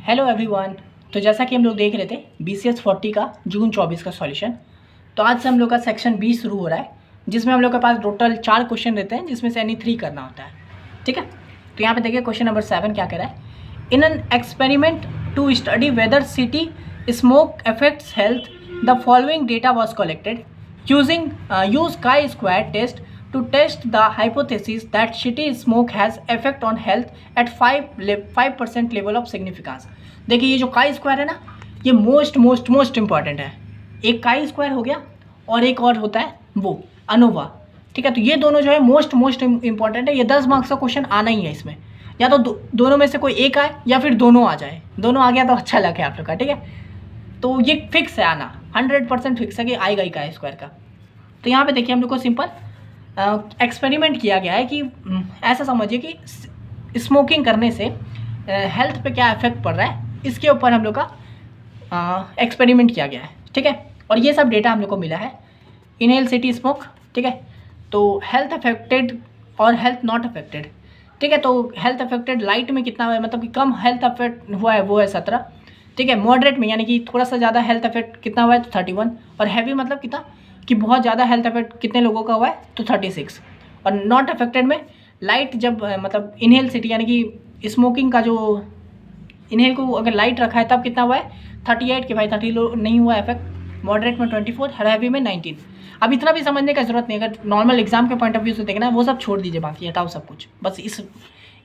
Hello everyone. तो जैसा कि हम लोग देख रहे थे BCS 40 का जून 24 का सॉल्यूशन, तो आज से हम लोग का सेक्शन 20 शुरू हो रहा है, जिसमें हम लोग के पास टोटल 4 क्वेश्चन रहते हैं, जिसमें से एनी 3 करना होता है। ठीक है, तो यहाँ पे देखिए क्वेश्चन नंबर 7 क्या कह रहा है। In an experiment to study whether city smoke affects health the following data was collected using use chi square test to test the hypothesis that city smoke has effect on health at 5% level of significance। देखिए ये जो chi square है ना, ये most important है। एक chi square हो गया और एक और होता है वो अनोवा। ठीक है, तो ये दोनों जो है मोस्ट इंपॉर्टेंट है। ये 10 मार्क्स का क्वेश्चन आना ही है इसमें, या तो दोनों में से कोई एक आए या फिर दोनों आ जाए। दोनों आ गया तो अच्छा लगे आप लोग का। ठीक है, तो ये फिक्स है आना, 100% फिक्स है कि आएगा ही काई स्क्वायर का। तो यहाँ पे देखिए हम लोग को सिंपल एक्सपेरिमेंट किया गया है कि ऐसा समझिए कि स्मोकिंग करने से हेल्थ पे क्या इफेक्ट पड़ रहा है, इसके ऊपर हम लोग का एक्सपेरिमेंट किया गया है। ठीक है, और ये सब डेटा हम लोग को मिला है। इनहेल सिटी स्मोक, ठीक है, तो हेल्थ अफेक्टेड और हेल्थ नॉट अफेक्टेड। ठीक है, तो हेल्थ अफेक्टेड लाइट में कितना है, मतलब कि कम हेल्थ अफेक्ट हुआ है वो है 17। ठीक है, मॉडरेट में यानी कि थोड़ा सा ज़्यादा हेल्थ अफेक्ट कितना हुआ है तो 31, और हैवी मतलब कितना कि बहुत ज़्यादा हेल्थ अफेक्ट कितने लोगों का हुआ है तो 36। और नॉट अफेक्टेड में लाइट जब मतलब इनहेल सिटी यानी कि स्मोकिंग का जो इनहेल को अगर लाइट रखा है तब कितना हुआ है 38 के भाई 30 लोग नहीं हुआ इफेक्ट। मॉडरेट में 24, हैवी में 19। अब इतना भी समझने का जरूरत नहीं, अगर नॉर्मल एग्जाम के पॉइंट ऑफ व्यू से देखना है वो सब छोड़ दीजिए, बाकी हटाओ सब कुछ, बस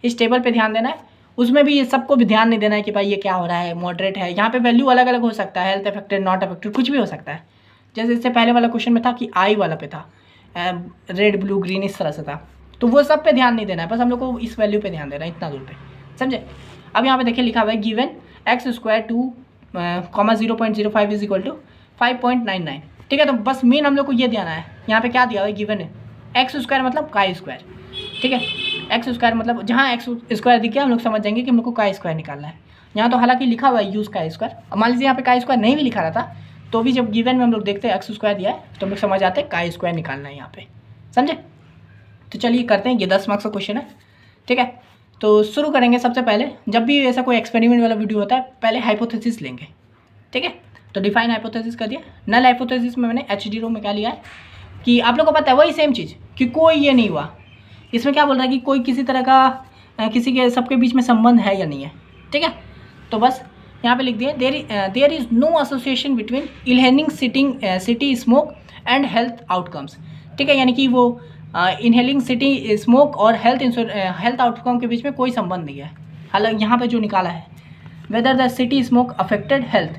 इस टेबल पे ध्यान देना है। उसमें भी ये सबको भी ध्यान नहीं देना है कि भाई ये क्या हो रहा है, मॉडरेट है। यहाँ पे वैल्यू अलग अलग हो सकता है, हेल्थ अफेक्टेड नॉट अफेक्टेड कुछ भी हो सकता है। जैसे इससे पहले वाला क्वेश्चन में था कि आई वाला पे था रेड ब्लू ग्रीन इस तरह से था, तो वो सब पे ध्यान नहीं देना है, बस हम लोग को इस वैल्यू पे ध्यान देना है, इतना दूर पे, समझे। अब यहाँ पे देखिए लिखा हुआ है given X square 2,0.05 is equal to 5.99। ठीक है, तो बस मेन हम लोग को ये देना है। यहाँ पे क्या दिया हुआ है गिवन है एक्स स्क्वायर मतलब काई स्क्वायर। ठीक है, एक्स स्क्वायर मतलब जहाँ एक्स स्क्वायर दिख गया हम लोग समझ जाएंगे कि हम लोग को काई स्क्वायर निकालना है। यहाँ तो हालांकि लिखा हुआ है यूज काई स्क्वायर। अब मान लीजिए यहाँ पे काई स्क्वायर नहीं भी लिखा रहा था, तो भी जब गिवन में हम लोग देखते हैं एक्स स्क्वायर दिया है तो हम लोग समझ आते हैं काई स्क्वायर निकालना है यहाँ पे, समझे। तो चलिए करते हैं, ये 10 मार्क्स का क्वेश्चन है। ठीक है, तो शुरू करेंगे। सबसे पहले जब भी ऐसा कोई एक्सपेरिमेंट वाला वीडियो होता है पहले हाइपोथेसिस लेंगे। ठीक है, तो डिफाइन हाइपोथेसिस कर दिया। नल हाइपोथेसिस में मैंने H0 में क्या लिया है कि आप लोग को पता है वही सेम चीज़ कि कोई ये नहीं हुआ। इसमें क्या बोल रहा है कि कोई किसी तरह का किसी के सबके बीच में संबंध है या नहीं है। ठीक है, तो बस यहाँ पे लिख दिए there is no association between inhaling city smoke and health outcomes. ठीक है, यानी कि वो इनहेलिंग सिटी स्मोक और हेल्थ आउटकम के बीच में कोई संबंध नहीं है। हालांकि यहाँ पे जो निकाला है whether the city smoke affected health,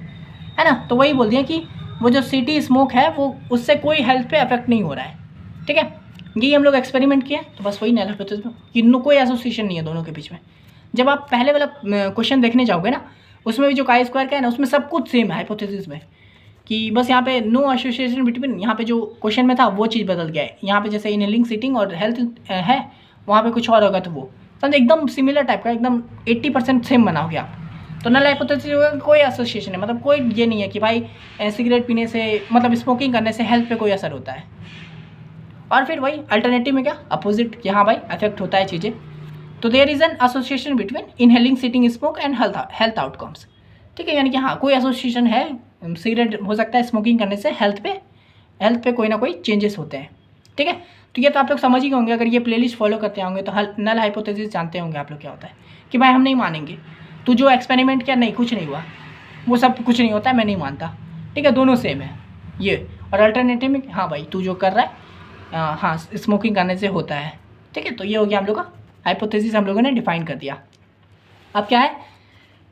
है ना, तो वही बोल दिया कि वो जो सिटी स्मोक है वो उससे कोई हेल्थ पे अफेक्ट नहीं हो रहा है। ठीक है, ये हम लोग एक्सपेरिमेंट किया, तो बस वही नल हाइपोथेसिस में कि कोई एसोसिएशन नहीं है दोनों के बीच में। जब आप पहले वाला क्वेश्चन देखने जाओगे ना, उसमें भी जो काई स्क्वायर का है ना, उसमें सब कुछ सेम है हाइपोथेसिस में, कि बस यहाँ पे नो एसोसिएशन बिटवीन, यहाँ पे जो क्वेश्चन में था वो चीज़ बदल गया है। यहाँ पे जैसे इनहेलिंग सिटिंग और हेल्थ है, वहाँ पे कुछ और होगा, तो वो समझे एकदम सिमिलर टाइप का, एकदम 80% सेम बना हो गया। तो नल हाइपोथेसिस होगा कोई एसोसिएशन है, मतलब कोई ये नहीं है कि भाई सिगरेट पीने से मतलब स्मोकिंग करने से हेल्थ पे कोई असर होता है। और फिर वही अल्टरनेटिव में क्या अपोजिट कि हाँ भाई अफेक्ट होता है चीज़ें। तो there is an association between inhaling sitting smoke and health outcomes. ठीक है, यानी कि हाँ कोई एसोसिएशन है, सिगरेट हो सकता है स्मोकिंग करने से हेल्थ पे कोई ना कोई चेंजेस होते हैं। ठीक है, तो ये तो आप लोग समझ ही होंगे, अगर ये प्लेलिस्ट फॉलो करते होंगे तो नल हाइपोथेसिस जानते होंगे आप लोग क्या होता है कि भाई हम नहीं मानेंगे, तू जो एक्सपेरिमेंट किया नहीं कुछ नहीं हुआ, वो सब कुछ नहीं होता है, मैं नहीं मानता। ठीक है, दोनों सेम है ये। और अल्टरनेटिव में हाँ भाई तू जो कर रहा है हाँ स्मोकिंग करने से होता है। ठीक है, तो ये हो गया हम लोग का हाइपोथेसिस, हम लोगों ने डिफाइन कर दिया। अब क्या है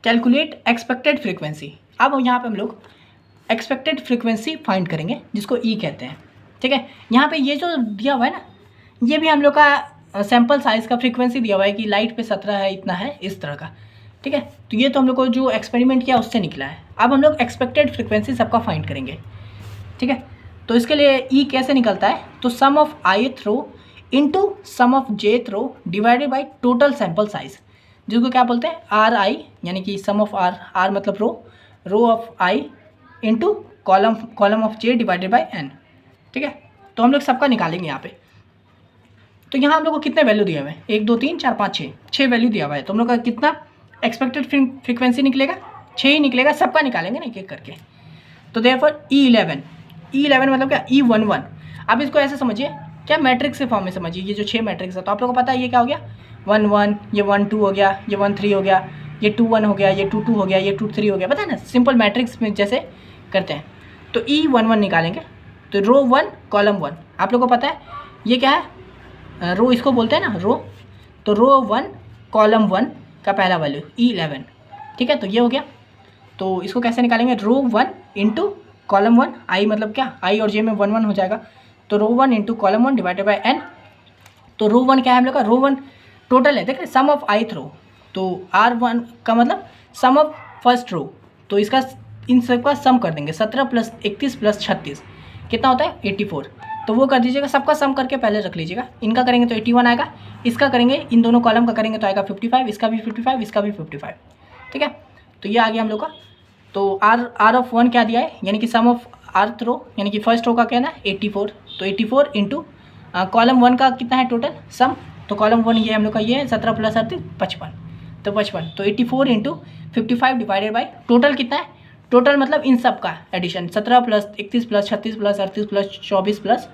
कैलकुलेट एक्सपेक्टेड फ्रीक्वेंसी। अब यहाँ पे हम लोग एक्सपेक्टेड फ्रीक्वेंसी फाइंड करेंगे, जिसको ई कहते हैं। ठीक है, यहाँ पे ये जो दिया हुआ है ना, ये भी हम लोग का सैम्पल साइज़ का फ्रीक्वेंसी दिया हुआ है कि लाइट पे 17 है, इतना है, इस तरह का। ठीक है, तो ये तो हम लोग को जो एक्सपेरिमेंट किया उससे निकला है। अब हम लोग एक्सपेक्टेड फ्रीक्वेंसी सबका फाइंड करेंगे। ठीक है, तो इसके लिए ई कैसे निकलता है, तो sum of ith row into sum of jth row divided by total sample size, जिसको क्या बोलते हैं आर आई, यानी कि सम ऑफ आर मतलब row of I into column of J divided by N. ठीक है, तो हम लोग सबका निकालेंगे यहाँ पे। तो यहाँ हम लोग को कितने वैल्यू दिए हुए हैं 1 2 3 4 5 6 वैल्यू दिया हुआ है, तो हम लोग का कितना एक्सपेक्टेड फ्रीक्वेंसी निकलेगा 6 ही निकलेगा, सबका निकालेंगे ना एक एक करके। तो देयरफॉर E11 मतलब क्या E11। अब इसको ऐसे समझिए, क्या मैट्रिक्स के फॉर्म में समझिए, ये जो 6 मैट्रिक्स है तो आप लोगों को पता है ये क्या हो गया 1 1, ये 1 2 हो गया, ये 1 3 हो गया, ये 2 1 हो गया, ये 2 2 हो गया, ये 2 3 हो गया, पता है ना, सिंपल मैट्रिक्स में जैसे करते हैं। तो E11 निकालेंगे तो रो 1 कॉलम 1, आप लोगों को पता है ये क्या है, रो इसको बोलते हैं ना रो, तो रो 1 कॉलम 1 का पहला वैल्यू E11, ठीक है। तो ये हो गया। तो इसको कैसे निकालेंगे, रो 1 इंटू कॉलम 1, आई मतलब क्या आई और जे में 1 1 हो जाएगा, तो रो 1 into column 1 divided by n। तो रो 1 क्या है हम लोग का, रो 1 टोटल है, देख रहे सम ऑफ ith रो, तो R1 का मतलब सम ऑफ फर्स्ट रो, तो इसका इन सब का सम कर देंगे 17 + 31 + 36 कितना होता है 84। तो वो कर दीजिएगा, सबका सम करके पहले रख लीजिएगा। इनका करेंगे तो 81 आएगा, इसका करेंगे इन दोनों कॉलम का करेंगे तो आएगा 55, इसका भी 55, इसका भी 55, ठीक है। तो ये आ गया हम लोग का। तो R ऑफ 1 क्या दिया है, यानी कि सम ऑफ rth रो, यानी कि फर्स्ट रो का क्या है 84, तो 84 इंटू कॉलम 1 का कितना है टोटल सम, तो कॉलम 1 ये हम लोग का ये है 17 + 38 55, तो 55, तो 84 इंटू 55 डिवाइडेड बाई टोटल कितना है, टोटल मतलब इन सब का एडिशन 17 + 31 + 36 + 38 + 24 +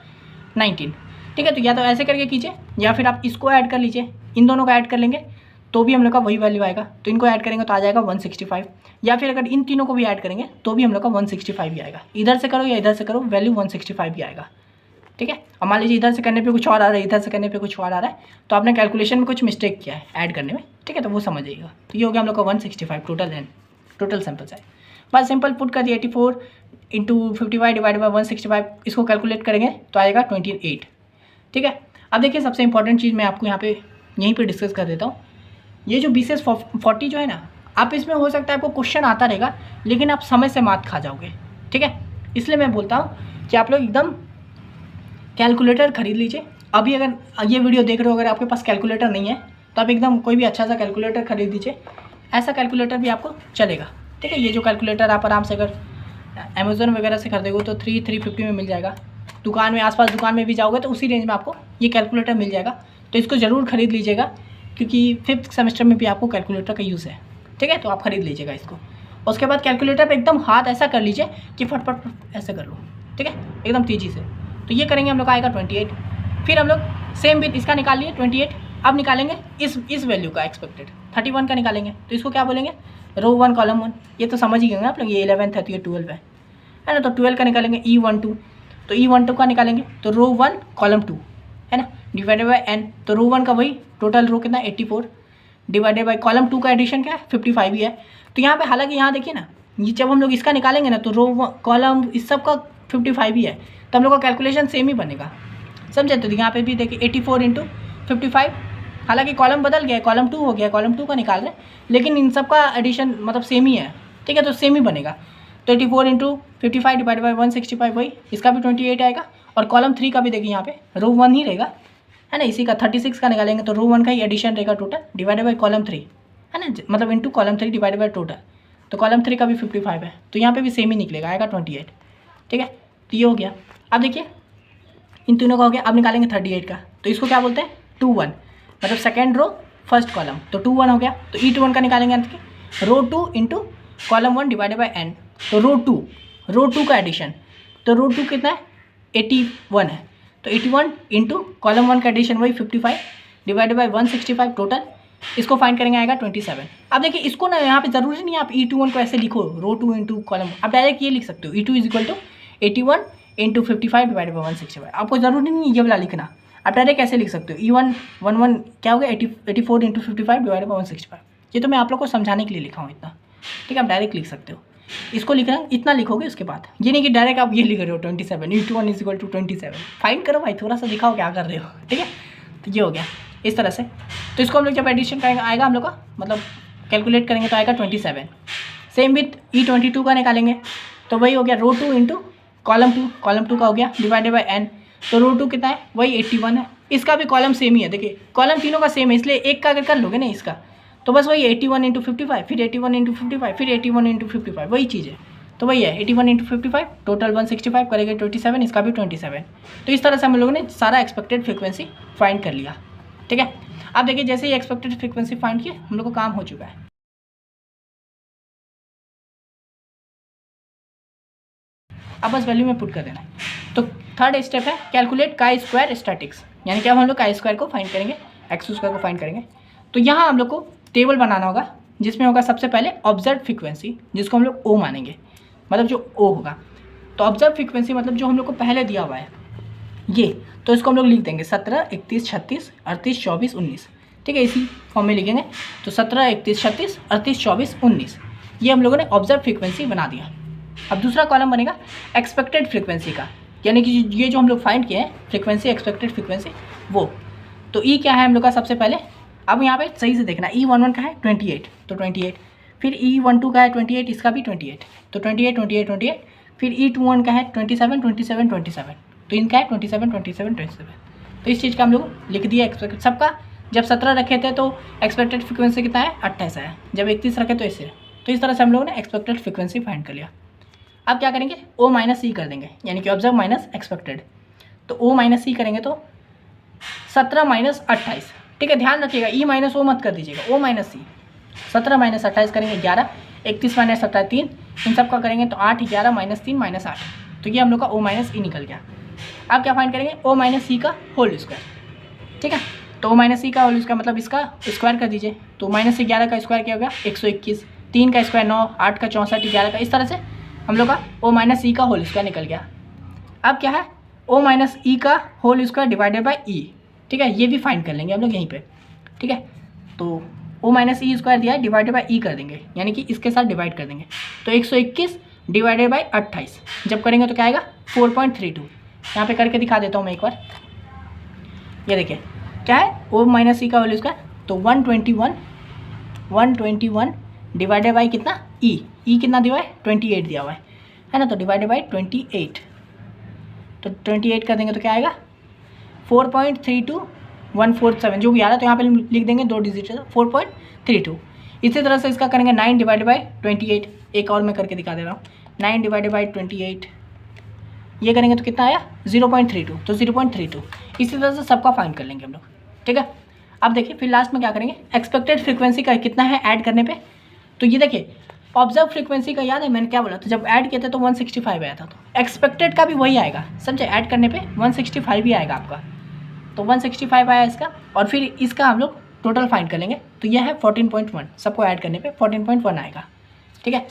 19, ठीक है। तो या तो ऐसे करके कीजिए या फिर आप इसको ऐड कर लीजिए, इन दोनों का ऐड कर लेंगे तो भी हम लोग का वही वैल्यू आएगा, तो इनको ऐड करेंगे तो आ जाएगा 165, या फिर अगर इन तीनों को भी ऐड करेंगे तो भी हम लोग का 165 ही आएगा, इधर से करो या इधर से करो वैल्यू 165 ही आएगा, ठीक है। और मान लीजिए इधर से करने पे कुछ और आ रहा है, इधर से करने पे कुछ और आ रहा है, तो आपने कैलकुलेशन में कुछ मिस्टेक किया है ऐड करने में, ठीक है, तो वो समझ जाइएगा। तो ये हो गया हम लोग का 165 टोटल सैंपल साइज। बस सिंपल पुट कर दिया 84 इंटू 55 डिवाइड बाई 165, इसको कैलकुलेट करेंगे तो आएगा 28, ठीक है। अब देखिए सबसे इंपॉर्टेंट चीज़ मैं आपको यहाँ पे यहीं पे डिस्कस कर देता हूँ, ये जो BCS 40 जो है ना, आप इसमें हो सकता है आपको क्वेश्चन आता रहेगा लेकिन आप समय से मात खा जाओगे, ठीक है। इसलिए मैं बोलता हूँ कि आप लोग एकदम कैलकुलेटर खरीद लीजिए। अभी अगर ये वीडियो देख रहे हो, अगर आपके पास कैलकुलेटर नहीं है तो आप एकदम कोई भी अच्छा सा कैलकुलेटर खरीद दीजिए, ऐसा कैलकुलेटर भी आपको चलेगा, ठीक है। ये जो कैलकुलेटर आप आराम से अगर अमेज़ोन वगैरह से खरीदोगे तो 350 में मिल जाएगा, दुकान में आसपास दुकान में भी जाओगे तो उसी रेंज में आपको ये कैलकुलेटर मिल जाएगा, तो इसको ज़रूर खरीद लीजिएगा क्योंकि 5th सेमेस्टर में भी आपको कैलकुलेटर का यूज़ है, ठीक है। तो आप खरीद लीजिएगा इसको। उसके बाद कैलकुलेटर पे एकदम हाथ ऐसा कर लीजिए कि फटफट ऐसे कर लो, ठीक है, एकदम तेज़ी से। तो ये करेंगे हम लोग आएगा 28, फिर हम लोग सेम विथ इसका निकाल लिए 28। अब निकालेंगे इस वैल्यू का एक्सपेक्टेड 31 का निकालेंगे, तो इसको क्या बोलेंगे, रो 1 कॉलम 1, ये तो समझ ही गए आप लोग, ये 11th है तो ये 12 है ना। तो 12 का निकालेंगे E12, तो E12 का निकालेंगे तो रो 1 कॉलम 2 है ना, डिवाइडेड बाई n, तो रो 1 का वही टोटल रो कितना 84 डिवाइडेड बाई कॉलम 2 का एडिशन क्या है 55 ही है। तो यहाँ पे हालांकि यहाँ देखिए ना, ये जब हम लोग इसका निकालेंगे ना तो रो कॉलम इस सब का 55 ही है, तो हम लोग का कैलकुलेशन सेम ही बनेगा, समझे। तो यहाँ पे भी देखिए 84 इंटू 55, हालांकि कॉलम बदल गया है, कॉलम 2 हो गया, कॉलम 2 का निकाल रहे हैं, लेकिन इन सब का एडिशन मतलब सेम ही है, ठीक है, तो सेम ही बनेगा। तो 84 इंटू 55 डिवाइड बाई 165 वही, इसका भी 28 आएगा, और कॉलम 3 का भी देखिए यहाँ पे रो 1 ही रहेगा, है ना, इसी का 36 का निकालेंगे तो रो 1 का ही एडिशन रहेगा टोटल डिवाइडेड बाई कॉलम 3, है ना, मतलब into column 3 divided by total, तो कॉलम 3 का भी 55 है, तो यहाँ पे भी सेम ही निकलेगा, आएगा 28, ठीक है। तो ये हो गया। अब देखिए इन तीनों का हो गया, अब निकालेंगे 38 का, तो इसको क्या बोलते हैं 2 1, मतलब सेकेंड रो फर्स्ट कॉलम, तो 2 1 हो गया। तो E21 का निकालेंगे रो 2 into column 1 divided by n, तो रो 2 का एडिशन, तो रो 2 कितना है 81 है, तो 81 इंटू कॉलम 1 का एडिशन वही 55 डिवाइडेड बाई 165 टोटल, इसको फाइंड करेंगे आएगा 27। अब देखिए इसको ना यहाँ पे ज़रूरी नहीं है आप E21 को ऐसे लिखो रो 2 इंटू कॉलम, आप डायरेक्ट ये लिख सकते हो E2 = 81 इंटू 55 डिवाइडेड बाई 165, आपको ज़रूरी नहीं है ये वाला लिखना, आप डायरेक्ट ऐसे लिख सकते हो E1 क्या हो गया 84 इंटू 55 डिवाइडेड बाई 165, ये तो मैं आप लोग को समझाने के लिए लिखा हूँ इतना, ठीक है, आप डायरेक्ट लिख सकते हो। इसको लिखना इतना लिखोगे, उसके बाद ये नहीं कि डायरेक्ट आप ये लिख रहे हो 27 E21 = 27, फाइंड करो भाई, थोड़ा सा दिखाओ क्या कर रहे हो, ठीक है। तो ये हो गया इस तरह से। तो इसको हम लोग जब एडिशन करेंगे आएगा हम लोग का मतलब कैलकुलेट करेंगे तो आएगा 27। सेम विथ E22 का निकालेंगे तो वही हो गया रो 2 इंटू कॉलम 2 का हो गया डिवाइडेड बाई n, तो रो 2 कितना है वही 81 है, इसका भी कॉलम सेम ही है, देखिए कॉलम तीनों का सेम है, इसलिए एक का अगर कर लोगे ना इसका तो बस वही 81 इंटू 55, फिर 81 इंटू 55, फिर 81 इंटू 55, वही चीज़ है, तो वही है 81 इंटू 55 टोटल 165 करेंगे 27, इसका भी 27। तो इस तरह से हम लोगों ने सारा एक्सपेक्टेड फ्रीक्वेंसी फाइंड कर लिया, ठीक है। अब देखिए जैसे ही एक्सपेक्टेड फ्रीक्वेंसी फाइंड किए हम लोग को काम हो चुका है। अब बस वैल्यू में पुट कर देना है। तो थर्ड स्टेप है कैलकुलेट काई स्क्वायर स्टैटिक्स, यानी कि अब हम लोग काई स्क्वायर को फाइंड करेंगे, एक्स स्क्वायर को फाइंड करेंगे। तो यहाँ हम लोग को टेबल बनाना होगा जिसमें होगा सबसे पहले ऑब्जर्व फ्रीक्वेंसी, जिसको हम लोग ओ मानेंगे, मतलब जो ओ होगा। तो ऑब्जर्व फ्रीक्वेंसी मतलब जो हम लोग को पहले दिया हुआ है ये, तो इसको हम लोग लिख देंगे 17, 31, 36, 38, 24, 19। ठीक है, इसी फॉर्म में लिखेंगे। तो 17, 31, 36, 38, 24, 19 ये हम लोगों ने ऑब्जर्व फ्रीक्वेंसी बना दिया। अब दूसरा कॉलम बनेगा एक्सपेक्टेड फ्रीक्वेंसी का, यानी कि ये जो हम लोग फाइंड किए हैं फ्रीक्वेंसी, एक्सपेक्टेड फ्रीक्वेंसी वो। तो ई क्या है हम लोग का सबसे पहले, अब यहाँ पे सही से देखना, E11 का है 28, तो 28, फिर E12 का है 28, इसका भी 28, तो 28, 28, 28, फिर E21 का है 27, 27, 27, तो इनका है 27, 27, 27। तो इस चीज़ का हम लोग लिख दिया एक्सपेक्ट सबका। जब 17 रखे थे तो एक्सपेक्टेड फ्रीक्वेंसी कितना है 28 है, जब 31 रखे तो इससे। तो इस तरह से हम लोगों ने एक्सपेक्टेड फ्रीक्वेंसी फाइंड कर लिया। अब क्या करेंगे, ओ माइनस ई कर देंगे, यानी कि ऑब्जर्व माइनस एक्सपेक्टेड। तो ओ माइनस ई करेंगे तो 17 माइनस 28। ठीक है, ध्यान रखिएगा ई माइनस ओ मत कर दीजिएगा, ओ माइनस ई। 17 माइनस 28 करेंगे 11, 31 माइनस 27 3, इन सब का करेंगे तो 8, 11 माइनस 3 माइनस 8, तो ये हम लोग का ओ माइनस ई निकल गया। अब क्या फाइंड करेंगे, ओ माइनस ई का होल स्क्वायर। ठीक है, तो ओ माइनस ई का होल स्क्वायर मतलब इसका स्क्वायर कर दीजिए। तो माइनस 11 का स्क्वायर क्या हो गया 121, 3 का स्क्वायर 9, 8 का 64, 11 का, इस तरह से हम लोग का ओ माइनस ई का होल स्क्वायर निकल गया। अब क्या है, ओ माइनस ई का होल स्क्वायर डिवाइडेड बाई ई। ठीक है, ये भी फाइंड कर लेंगे हम लोग यहीं पे। ठीक है, तो ओ माइनस ई स्क्वायर दिया है, डिवाइडेड बाई ई कर देंगे, यानी कि इसके साथ डिवाइड कर देंगे। तो 121 डिवाइडेड बाई 28 जब करेंगे तो क्या आएगा 4.32। यहाँ पे करके दिखा देता हूँ मैं एक बार, ये देखिए क्या है ओ माइनस ई का वैल्यू स्क्वायर, तो 121 डिवाइडेड बाई कितना ई कितना दिया हुआ है 28 दिया हुआ है ना, तो डिवाइडेड बाई 28, तो 28 कर देंगे तो क्या आएगा 4.32147 जो भी आ रहा है, तो यहाँ पे लिख देंगे 2 डिजिट 4.32। इसी तरह से इसका करेंगे 9 डिवाइडेड बाई 28, एक और मैं करके दिखा दे रहा हूँ, 9 डिवाइडेड बाई 28 ये करेंगे तो कितना आया 0.32, तो 0.32। इसी तरह से सबका फाइंड कर लेंगे हम लोग। ठीक है, अब देखिए फिर लास्ट में क्या करेंगे, एक्सपेक्टेड फ्रीक्वेंसी का कितना है ऐड करने पे। तो ये देखिए ऑब्जर्व फ्रीक्वेंसी का याद है मैंने क्या बोला था, जब ऐड किए थे तो 165 आया था, तो एक्सपेक्टेड का भी वही आएगा, समझे, ऐड करने पे 165 ही आएगा आपका। तो 165 आया इसका, और फिर इसका हम लोग टोटल फाइंड कर लेंगे, तो यह है 14.1, सबको ऐड करने पे 14.1 आएगा। ठीक है,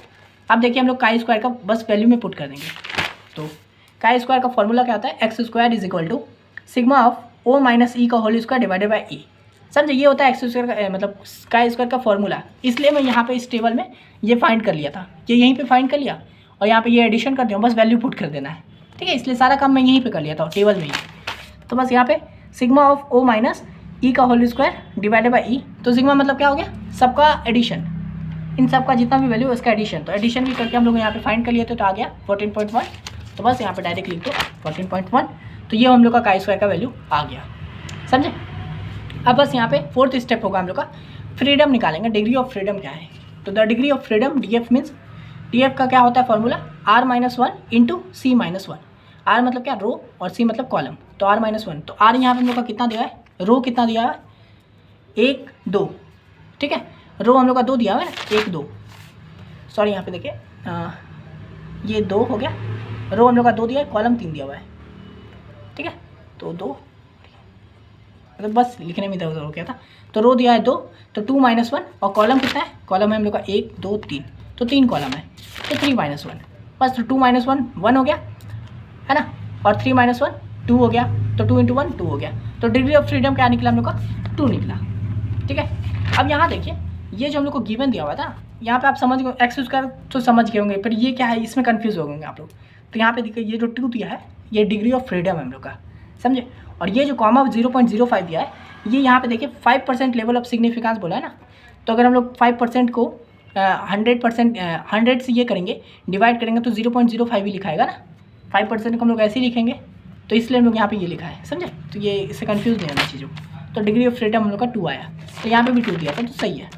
अब देखिए हम लोग काई स्क्वायर का बस वैल्यू में पुट कर देंगे। तो काई स्क्वायर का फॉर्मूला क्या होता है, X square is equal to sigma of O minus E का whole square divided by E. समझे, ये होता है एक्स स्क्वायर का मतलब काई स्क्वायर का फॉर्मूला। इसलिए मैं यहाँ पे इस टेबल में ये फाइंड कर लिया था, ये यहीं पे फाइंड कर लिया और यहाँ पे ये एडिशन कर दिया, बस वैल्यू पुट कर देना है। ठीक है, इसलिए सारा काम मैं यहीं पे कर लिया था टेबल में ही। तो बस यहाँ पे sigma of O minus E का होल स्क्वायर डिवाइडेड बाई ई। तो सिग्मा मतलब क्या हो गया, सबका एडिशन, इन सबका जितना भी वैल्यू उसका एडिशन। तो एडिशन भी करके हम लोग यहाँ पे फाइंड कर लिए थे, तो आ गया 14.1। तो बस यहाँ पे डायरेक्ट लिख दो 14.1, तो ये हम लोग का काई स्क्वायर का वैल्यू आ गया, समझे। अब बस यहाँ पे फोर्थ स्टेप होगा हम लोग का फ्रीडम निकालेंगे, डिग्री ऑफ फ्रीडम क्या है। तो the degree of freedom DF means, DF का क्या होता है formula R-1 into C-1। R मतलब क्या रो और C मतलब कॉलम, तो R-1। तो R यहाँ पे हम लोग का कितना दिया है, रो कितना दिया है 1 2। ठीक है, रो हम लोग का 2 दिया हुआ है ना, 1 2, सॉरी यहाँ पे देखिए ये 2 हो गया, रो हम लोग का 2 दिया है, कॉलम 3 दिया हुआ है। ठीक है, तो 2 मतलब बस लिखने में इधर उधर हो गया था। तो रो दिया है 2, तो 2 - 1, और कॉलम कितना है, कॉलम है हम लोग का 1 2 3, तो 3 कॉलम है, तो 3 - 1 बस। तो 2 - 1 हो गया है ना, और 3 - 1 2 हो गया, तो 2 × 1 2 हो गया। तो डिग्री ऑफ फ्रीडम क्या निकला हम लोग का 2 निकला। ठीक है, अब यहाँ देखिए ये जो हम लोग को गिवन दिया हुआ था, यहाँ पे आप समझ गए एक्स स्क्वायर तो समझ गए होंगे, पर ये क्या है इसमें कंफ्यूज हो गए आप लोग। तो यहाँ पे देखिए ये जो 2 दिया है ये डिग्री ऑफ फ्रीडम है हम लोग का, समझे। और ये जो कॉमा 0.05 दिया है, ये यहाँ पे देखिए 5% लेवल ऑफ सिग्निफिकेंस बोला है ना। तो अगर हम लोग 5% को 100% 100 से ये करेंगे डिवाइड करेंगे तो 0.05 ही लिखाएगा ना। 5% को हम लोग ऐसे ही लिखेंगे, तो इसलिए हम लोग यहाँ पे ये लिखा है, समझे। तो ये इससे कंफ्यूज नहीं होना चीज़ों। तो डिग्री ऑफ फ्रीडम हम लोग का 2 आया, तो यहाँ पे भी 2 दिया था, तो सही है।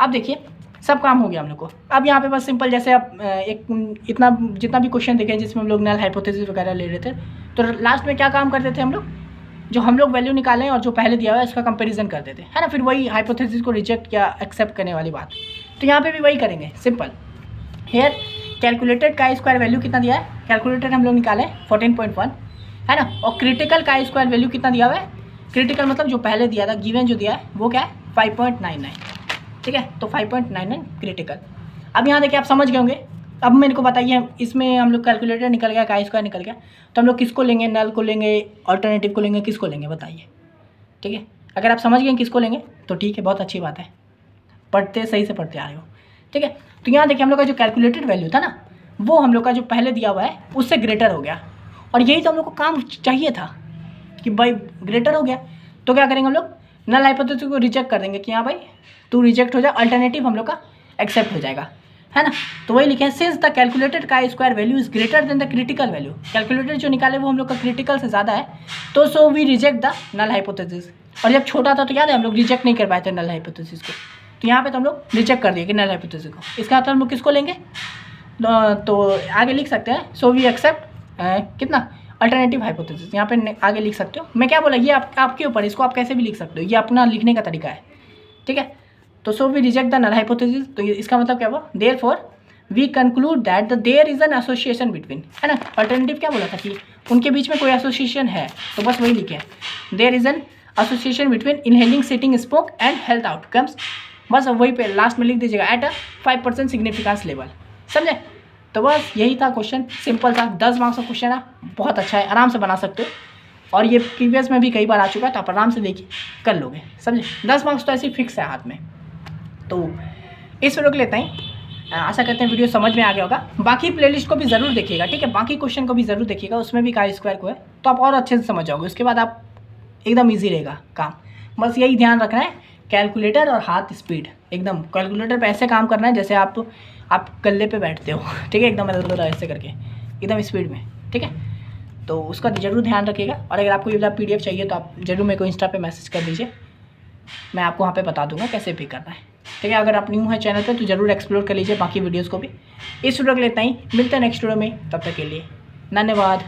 अब देखिए सब काम हो गया हम लोग को। अब यहाँ पे बस सिंपल जैसे आप एक इतना जितना भी क्वेश्चन देखे जिसमें हम लोग नल हाइपोथेसिस वगैरह ले रहे थे, तो लास्ट में क्या काम करते थे हम लोग, जो हम लोग वैल्यू निकालें और जो पहले दिया हुआ है उसका कंपैरिजन करते थे, है ना। फिर वही हाइपोथेसिस को रिजेक्ट या एक्सेप्ट करने वाली बात। तो यहाँ पे भी वही करेंगे simple. Here calculated chi square value कितना दिया है, कैलकुलेटर हम लोग निकाले 14.1 है ना, और क्रिटिकल का स्क्वायर वैल्यू कितना दिया हुआ है, क्रिटिकल मतलब जो पहले दिया था, गिवन जो दिया है वो क्या है 5.99, ठीक है। तो 5.99 क्रिटिकल। अब यहाँ देखिए आप समझ गए होंगे। अब मेरे को बताइए, इसमें हम लोग कैलकुलेटर निकल गया, का स्क्वायर निकल गया, तो हम लोग किसको लेंगे, नल को लेंगे, ऑल्टरनेटिव को लेंगे, किसको लेंगे बताइए, ठीक है। अगर आप समझ गए किसको लेंगे तो ठीक है, बहुत अच्छी बात है, पढ़ते सही से पढ़ते आ रहे हो, ठीक है। तो यहाँ देखिए हम लोग का जो कैलकुलेटेड वैल्यू था ना, वो हम लोग का जो पहले दिया हुआ है उससे ग्रेटर हो गया, और यही तो हम लोग को काम चाहिए था कि भाई ग्रेटर हो गया। तो क्या करेंगे हम लोग, नल हाइपोथेसिस को रिजेक्ट कर देंगे कि हाँ भाई तू रिजेक्ट हो जा, अल्टरनेटिव हम लोग का एक्सेप्ट हो जाएगा, है ना। तो वही लिखे, सिंस द कैलकुलेटेड का square value is greater than the critical value, calculated जो निकाले वो हम लोग का क्रिटिकल से ज़्यादा है, तो so we reject the null hypothesis. और जब छोटा था तो याद है हम लोग रिजेक्ट नहीं कर पाए थे नल हाइपोथेसिस को, तो यहाँ पे तो हम लोग रिजेक्ट कर दिए कि नल हाइपोथेसिस को। इसका मतलब हम लोग किसको लेंगे, तो आगे लिख सकते हैं, सो वी एक्सेप्ट कितना अल्टरनेटिव हाइपोथेसिस, यहाँ पे आगे लिख सकते हो। मैं क्या बोला, ये आपके ऊपर, इसको आप कैसे भी लिख सकते हो, ये अपना लिखने का तरीका है, ठीक है। तो so we reject the null hypothesis, तो इसका मतलब क्या हुआ, therefore we conclude that there is an association between, है ना। अल्टरनेटिव क्या बोला था कि उनके बीच में कोई एसोसिएशन है, तो बस वही लिखे, there is an association between inhaling sitting smoke and health outcomes, बस वही पे लास्ट में लिख दीजिएगा एट अ 5% सिग्निफिकेंस लेवल, समझे। तो बस यही था क्वेश्चन, सिंपल था, 10 मार्क्स का क्वेश्चन है, बहुत अच्छा है, आराम से बना सकते हो, और ये प्रीवियस में भी कई बार आ चुका है, तो आप आराम से देखिए कर लोगे, समझे। 10 मार्क्स तो ऐसे ही फिक्स है हाथ में। तो इस वीडियो को लेते हैं, आशा करते हैं वीडियो समझ में आ गया होगा। बाकी प्लेलिस्ट को भी ज़रूर देखिएगा, ठीक है, बाकी क्वेश्चन को भी ज़रूर देखिएगा, उसमें भी का स्क्वायर को है, तो आप और अच्छे से समझ जाओगे, उसके बाद आप एकदम ईजी रहेगा काम। बस यही ध्यान रखना है, कैलकुलेटर और हाथ स्पीड, एकदम कैलकुलेटर पे ऐसे काम करना है जैसे आप गले पे बैठते हो, ठीक है, एकदम ऐसे करके एकदम स्पीड में, ठीक है। तो उसका ज़रूर ध्यान रखिएगा, और अगर आपको ये वाला PDF चाहिए तो आप ज़रूर मेरे को इंस्टा पे मैसेज कर दीजिए, मैं आपको वहाँ पे बता दूंगा कैसे पिक करना है, ठीक है। अगर आप न्यू है चैनल पे तो ज़रूर एक्सप्लोर कर लीजिए बाकी वीडियोज़ को भी। इस वीडियो को लेता ही मिलते हैं नेक्स्ट वीडियो में, तब तक के लिए धन्यवाद।